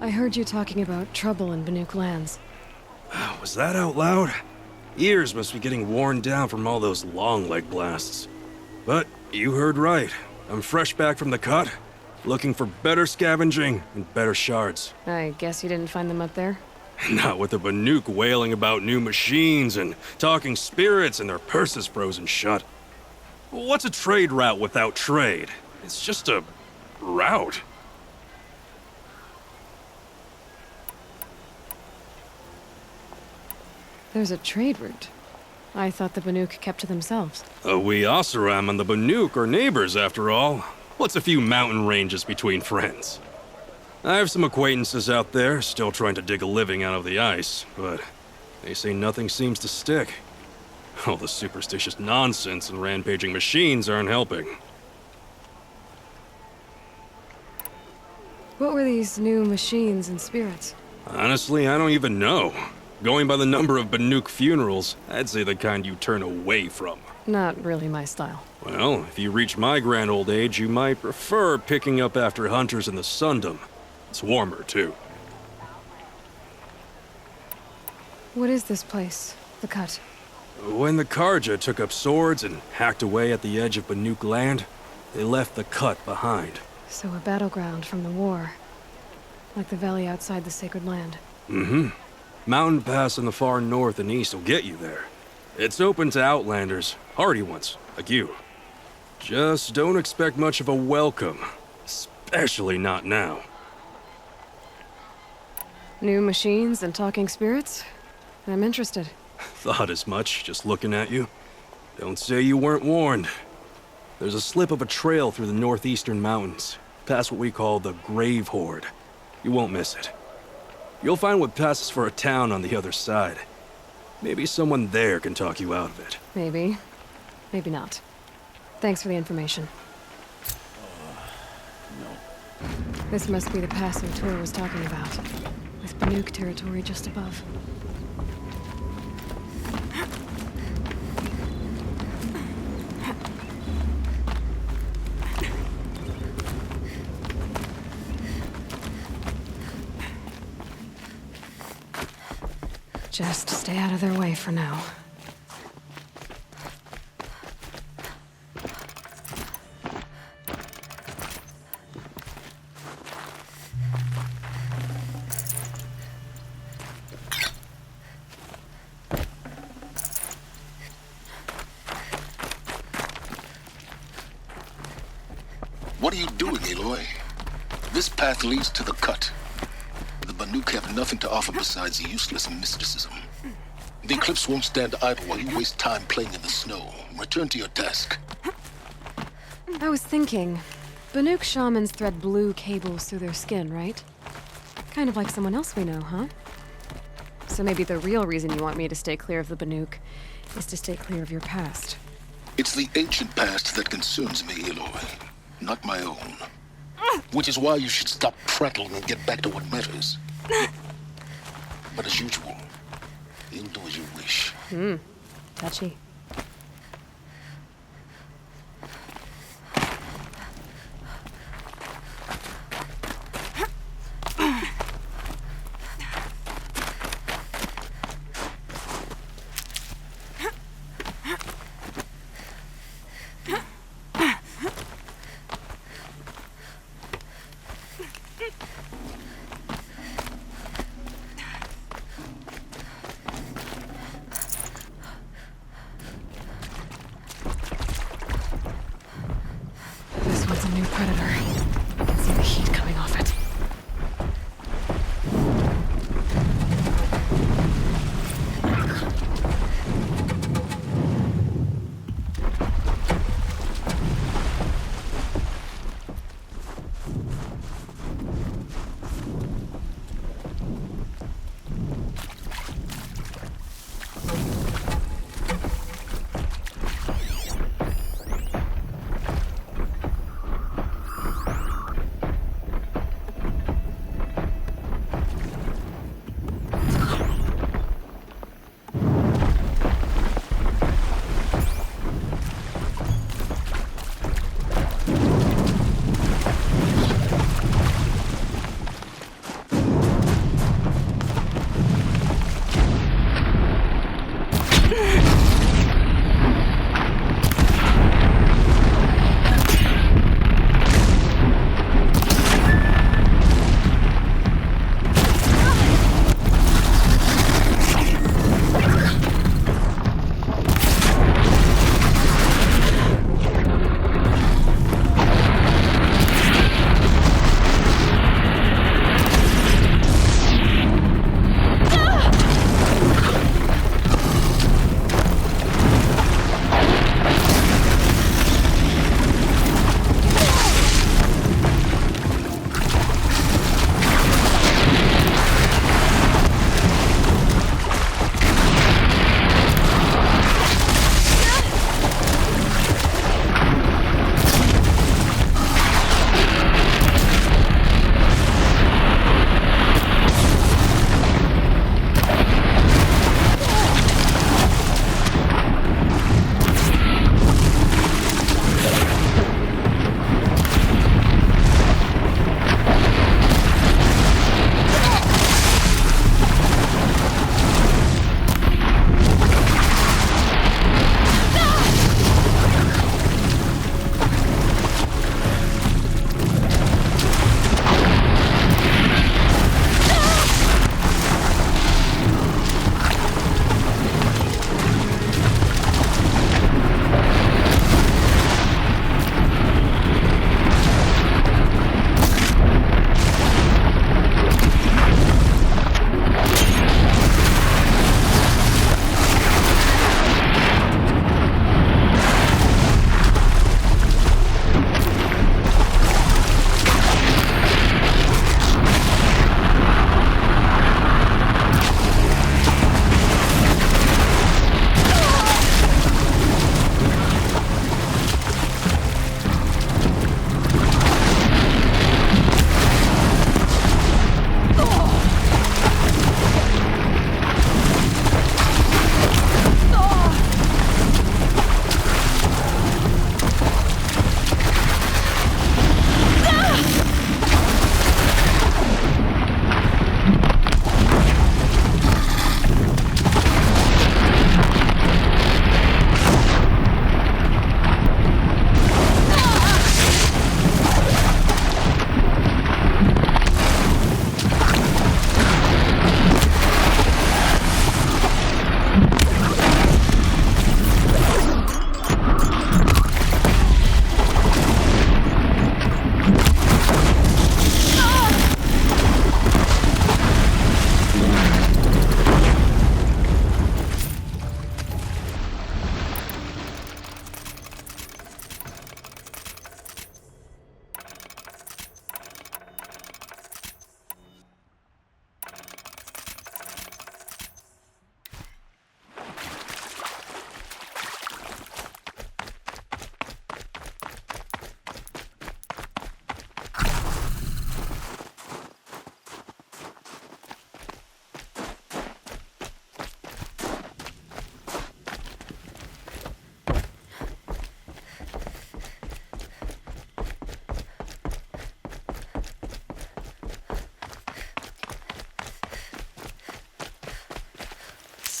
I heard you talking about trouble in Banuk lands. Was that out loud? Ears must be getting worn down from all those long leg blasts. But you heard right. I'm fresh back from the cut, looking for better scavenging and better shards. I guess you didn't find them up there? Not with the Banuk wailing about new machines and talking spirits and their purses frozen shut. What's a trade route without trade? It's just a route. There's a trade route. I thought the Banuk kept to themselves. We Oseram and the Banuk are neighbors, after all. What's a few mountain ranges between friends? I have some acquaintances out there, still trying to dig a living out of the ice, but they say nothing seems to stick. All the superstitious nonsense and rampaging machines aren't helping. What were these new machines and spirits? Honestly, I don't even know. Going by the number of Banuk funerals, I'd say the kind you turn away from. Not really my style. Well, if you reach my grand old age, you might prefer picking up after hunters in the Sundom. It's warmer, too. What is this place? The Cut? When the Karja took up swords and hacked away at the edge of Banuk land, they left the Cut behind. So a battleground from the war. Like the valley outside the Sacred Land. Mm-hmm. Mountain Pass in the far north and east will get you there. It's open to outlanders, hardy ones, like you. Just don't expect much of a welcome, especially not now. New machines and talking spirits? I'm interested. Thought as much, just looking at you. Don't say you weren't warned. There's a slip of a trail through the northeastern mountains, past what we call the Grave Horde. You won't miss it. You'll find what passes for a town on the other side. Maybe someone there can talk you out of it. Maybe. Maybe not. Thanks for the information. No. This must be the pass O'Toole was talking about, with Banuk territory just above. Just stay out of their way for now. What are you doing, Aloy? This path leads to the Cut. The Banuk have nothing to offer besides useless mysticism. The Eclipse won't stand idle while you waste time playing in the snow. Return to your task. I was thinking, Banuk shamans thread blue cables through their skin, right? Kind of like someone else we know, huh? So maybe the real reason you want me to stay clear of the Banuk is to stay clear of your past. It's the ancient past that concerns me, Aloy, not my own. Which is why you should stop prattling and get back to what matters. But as usual, you'll do as you wish. Touchy. This one's a new predator. I can see the heat coming off it.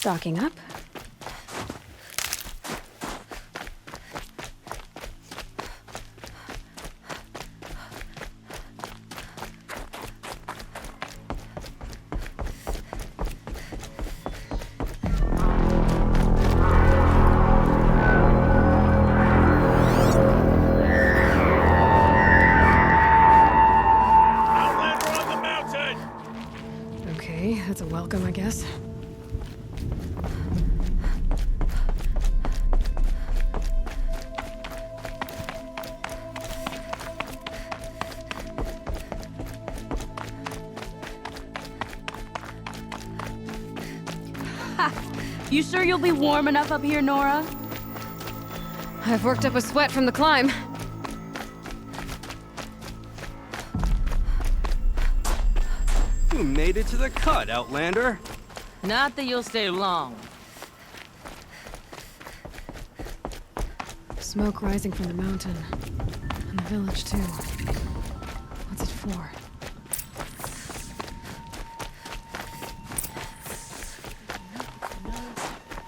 Stocking up. Okay, that's a welcome, I guess. You sure you'll be warm enough up here, Nora? I've worked up a sweat from the climb. You made it to the cut, Outlander. Not that you'll stay long. Smoke rising from the mountain. And the village, too. What's it for?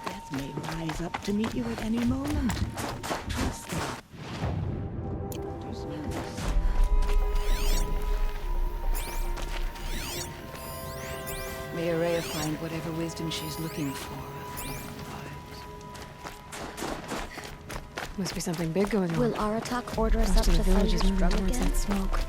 Death may rise up to meet you at any moment. Trust me. May Araya find whatever wisdom she's looking for of your lives. Must be something big going on. Will Aratak order us Most up of to the village is Thunder's moving drum towards again? that smoke.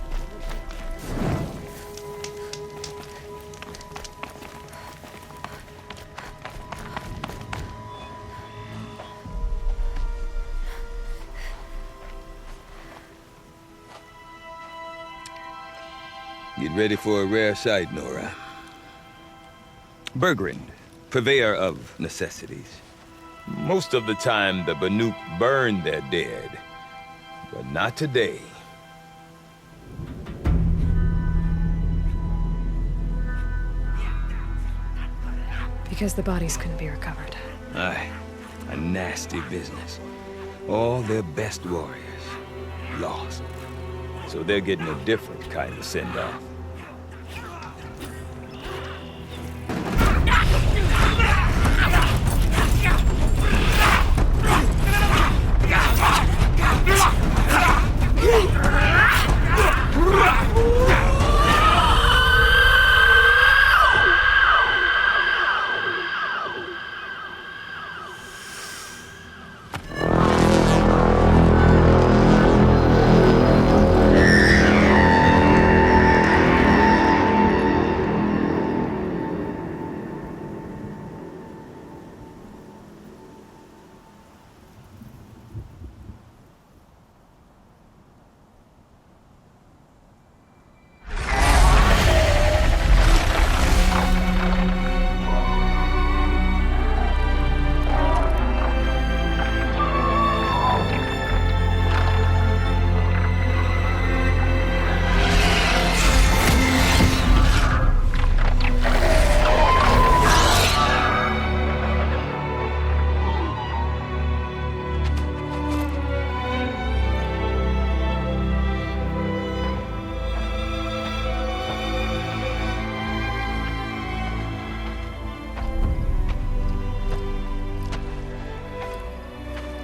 Get ready for a rare sight, Nora. Bergrand, purveyor of necessities. Most of the time, the Banuk burn their dead. But not today. Because the bodies couldn't be recovered. Aye, a nasty business. All their best warriors lost. So they're getting a different kind of send-off.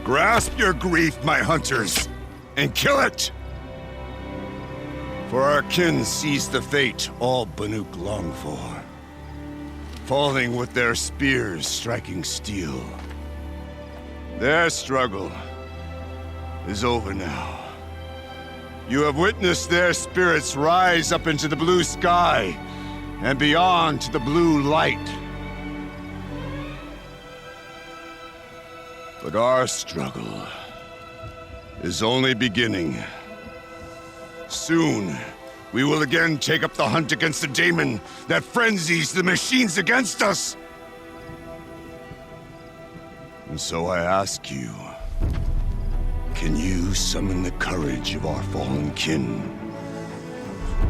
Grasp your grief, my hunters, and kill it! For our kin sees the fate all Banuk long for. Falling with their spears striking steel. Their struggle is over now. You have witnessed their spirits rise up into the blue sky and beyond to the blue light. But our struggle is only beginning. Soon, we will again take up the hunt against the daemon that frenzies the machines against us. And so I ask you, can you summon the courage of our fallen kin?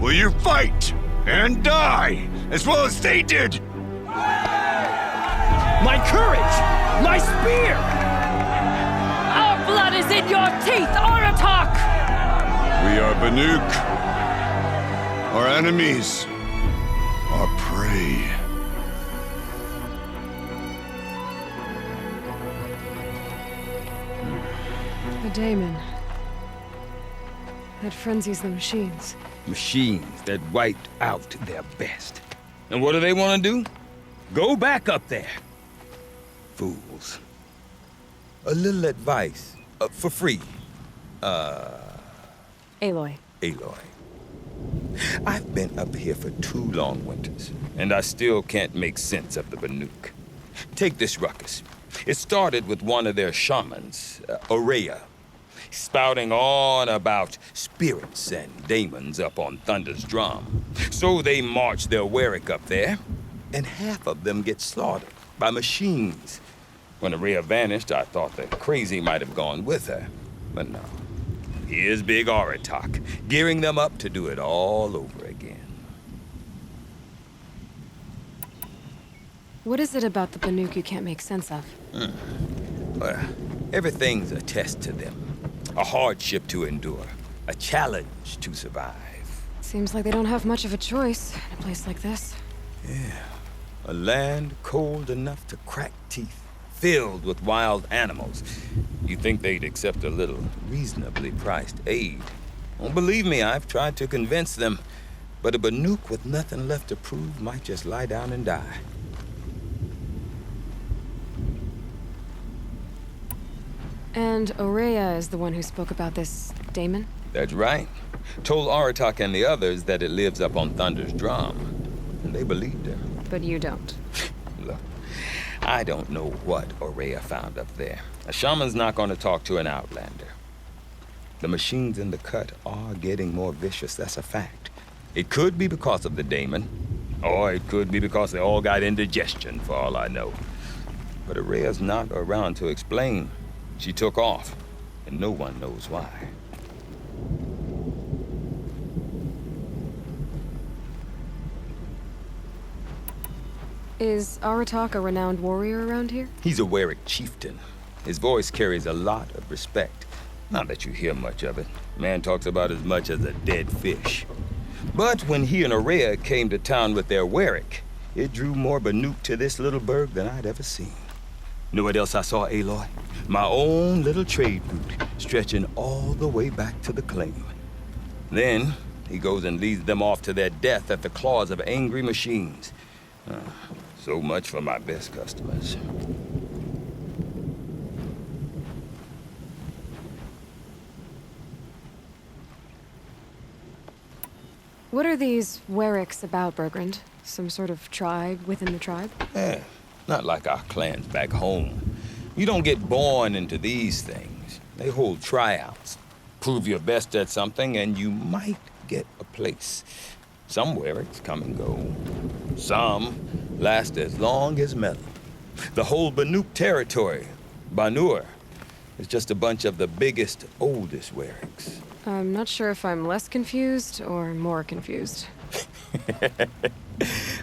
Will you fight and die as well as they did? My courage! My spear! Our blood is in your teeth, Aratak! We are Banuk. Our enemies are prey. A daemon. That frenzies the machines. Machines that wiped out their best. And what do they want to do? Go back up there. Fools. A little advice, for free. Aloy. Aloy. I've been up here for 2 long winters, and I still can't make sense of the Banuk. Take this ruckus. It started with one of their shamans, Aurea, spouting on about spirits and daemons up on Thunder's drum. So they march their Warwick up there, and half of them get slaughtered by machines. When Aurea vanished, I thought the crazy might have gone with her, but no. Here's big Aratak, gearing them up to do it all over again. What is it about the Banuk you can't make sense of? Well, everything's a test to them. A hardship to endure. A challenge to survive. Seems like they don't have much of a choice in a place like this. Yeah. A land cold enough to crack teeth, filled with wild animals. You'd think they'd accept a little reasonably priced aid. Well, believe me, I've tried to convince them. But a Banuk with nothing left to prove might just lie down and die. And Aurea is the one who spoke about this daemon? That's right. Told Aratak and the others that it lives up on Thunder's drum. And they believed her. But you don't. Look, I don't know what Aurea found up there. A shaman's not going to talk to an outlander. The machines in the cut are getting more vicious, that's a fact. It could be because of the daemon, or it could be because they all got indigestion, for all I know. But Aurea's not around to explain. She took off, and no one knows why. Is Aratak a renowned warrior around here? He's a Warwick chieftain. His voice carries a lot of respect. Not that you hear much of it. Man talks about as much as a dead fish. But when he and Aurea came to town with their Warwick, it drew more Banuk to this little burg than I'd ever seen. Know what else I saw, Aloy? My own little trade route, stretching all the way back to the claim. Then, he goes and leads them off to their death at the claws of angry machines. So much for my best customers. What are these Warwicks about, Bergrand? Some sort of tribe within the tribe? Yeah, not like our clans back home. You don't get born into these things. They hold tryouts. Prove your best at something and you might get a place. Some Warwicks come and go. Some last as long as metal. The whole Banuk territory, Banur, is just a bunch of the biggest, oldest Warwicks. I'm not sure if I'm less confused or more confused.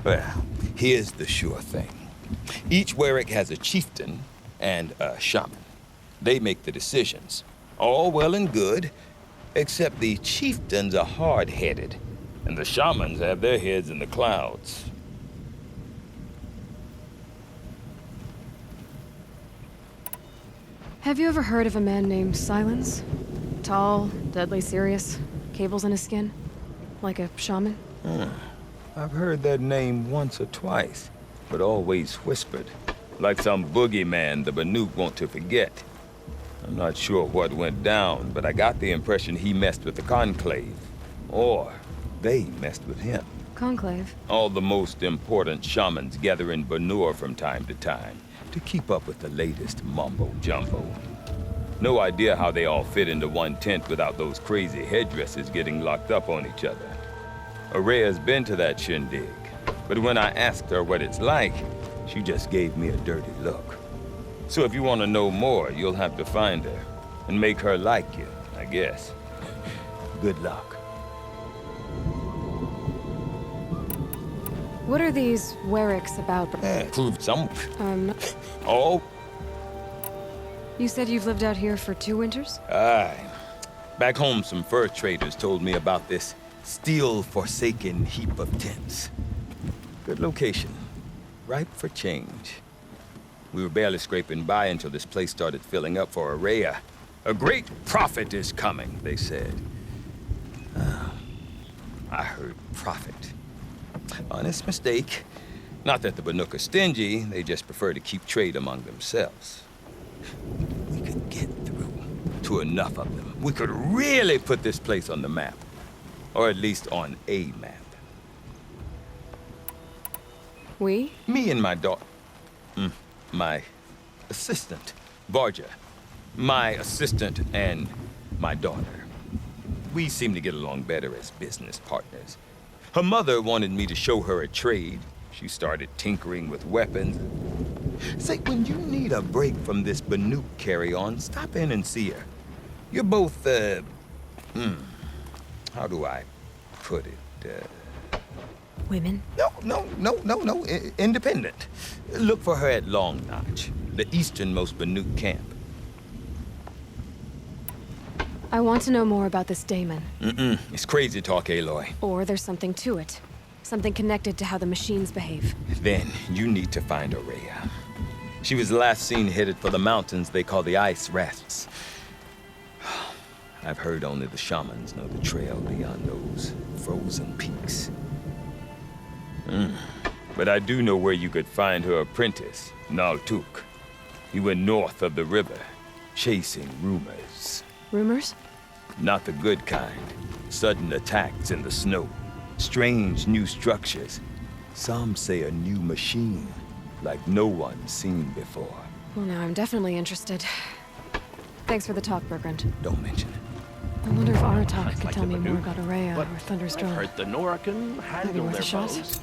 Well, here's the sure thing. Each Warwick has a chieftain and a shaman. They make the decisions. All well and good, except the chieftains are hard-headed, and the shamans have their heads in the clouds. Have you ever heard of a man named Silence? Tall, deadly serious, cables in his skin? Like a shaman? I've heard that name once or twice, but always whispered. Like some boogeyman the Banuk want to forget. I'm not sure what went down, but I got the impression he messed with the Conclave. Or they messed with him. Conclave? All the most important shamans gather in Banur from time to time to keep up with the latest mumbo-jumbo. No idea how they all fit into one tent without those crazy headdresses getting locked up on each other. Aurea's been to that shindig, but when I asked her what it's like, she just gave me a dirty look. So if you want to know more, you'll have to find her and make her like you, I guess. Good luck. What are these Warwicks about? Prove some. Oh. Oh, You said you've lived out here for 2 winters? aye. Back home, some fur traders told me about this steel-forsaken heap of tents. Good location. Ripe for change. We were barely scraping by until this place started filling up for Aurea. A great prophet is coming, they said. I heard prophet. Honest mistake. Not that the Banuk are stingy, they just prefer to keep trade among themselves. We could get through to enough of them. We could really put this place on the map. Or at least on a map. We? Me and my daughter. My assistant, Barja. My assistant and my daughter. We seem to get along better as business partners. Her mother wanted me to show her a trade. She started tinkering with weapons. Say, when you need a break from this Banuk carry-on, stop in and see her. You're both, how do I put it? Women? No. Independent. Look for her at Long Notch, the easternmost Banuk camp. I want to know more about this daemon. It's crazy talk, Aloy. Or there's something to it. Something connected to how the machines behave. Then you need to find Aurea. She was last seen headed for the mountains they call the Ice Rafts. I've heard only the shamans know the trail beyond those frozen peaks. But I do know where you could find her apprentice, Naltuk. He went north of the river, chasing rumors. Rumors? Not the good kind. Sudden attacks in the snow. Strange new structures. Some say a new machine, like no one's seen before. Well, now I'm definitely interested. Thanks for the talk, Bergrand. Don't mention it. I wonder if Aratak could Like tell the me more Banuk, about Aurea but or Thunder's I've Drum. heard the Nora can handle worth their a shot? bows.